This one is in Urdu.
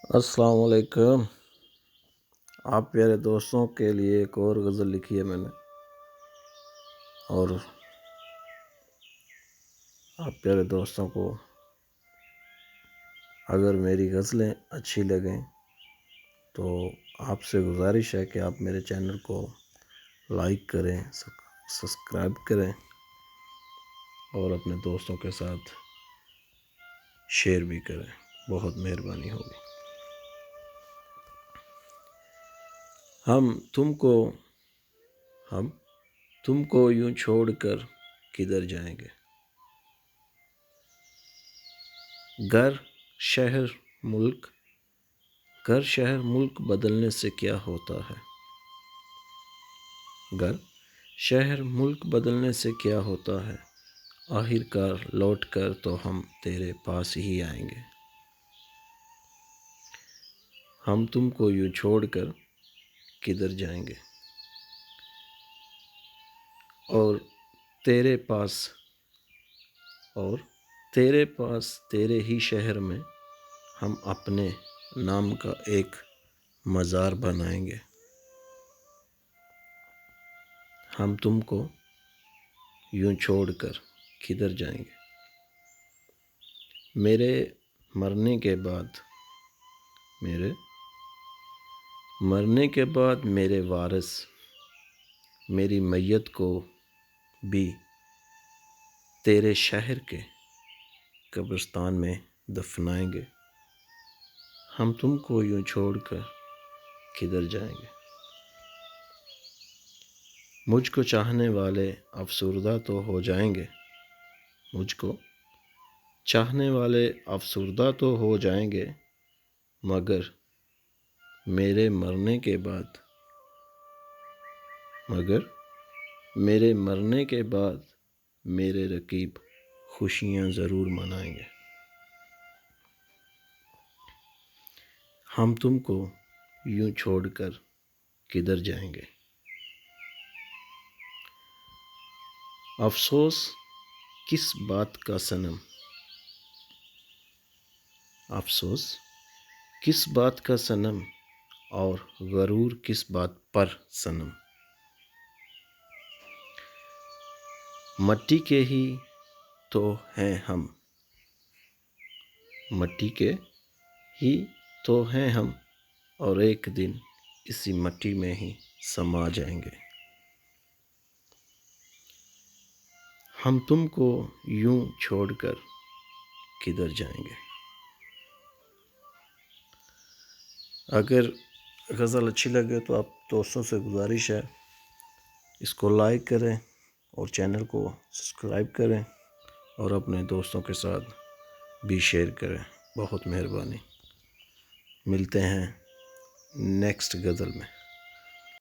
السلام علیکم۔ آپ پیارے دوستوں کے لیے ایک اور غزل لکھی ہے میں نے، اور آپ پیارے دوستوں کو اگر میری غزلیں اچھی لگیں تو آپ سے گزارش ہے کہ آپ میرے چینل کو لائک کریں، سبسکرائب کریں اور اپنے دوستوں کے ساتھ شیئر بھی کریں، بہت مہربانی ہوگی۔ ہم تم کو یوں چھوڑ کر کدھر جائیں گے؟ گھر شہر ملک بدلنے سے کیا ہوتا ہے؟ گھر شہر ملک بدلنے سے کیا ہوتا ہے؟ آخر کار لوٹ کر تو ہم تیرے پاس ہی آئیں گے۔ ہم تم کو یوں چھوڑ کر کدھر جائیں گے؟ اور تیرے پاس تیرے ہی شہر میں ہم اپنے نام کا ایک مزار بنائیں گے۔ ہم تم کو یوں چھوڑ کر کدھر جائیں گے؟ میرے مرنے کے بعد میرے وارث میری میت کو بھی تیرے شہر کے قبرستان میں دفنائیں گے۔ ہم تم کو یوں چھوڑ کر کدھر جائیں گے؟ مجھ کو چاہنے والے افسردہ تو ہو جائیں گے، مجھ کو چاہنے والے افسردہ تو ہو جائیں گے، مگر میرے مرنے کے بعد میرے رقیب خوشیاں ضرور منائیں گے۔ ہم تم کو یوں چھوڑ کر کدھر جائیں گے؟ افسوس کس بات کا صنم، افسوس کس بات کا صنم، اور غرور کس بات پر صنم۔ مٹی کے ہی تو ہیں ہم، مٹی کے ہی تو ہیں ہم، اور ایک دن اسی مٹی میں ہی سما جائیں گے۔ ہم تم کو یوں چھوڑ کر کدھر جائیں گے؟ اگر غزل اچھی لگے تو آپ دوستوں سے گزارش ہے اس کو لائک کریں اور چینل کو سبسکرائب کریں اور اپنے دوستوں کے ساتھ بھی شیئر کریں، بہت مہربانی۔ ملتے ہیں نیکسٹ غزل میں۔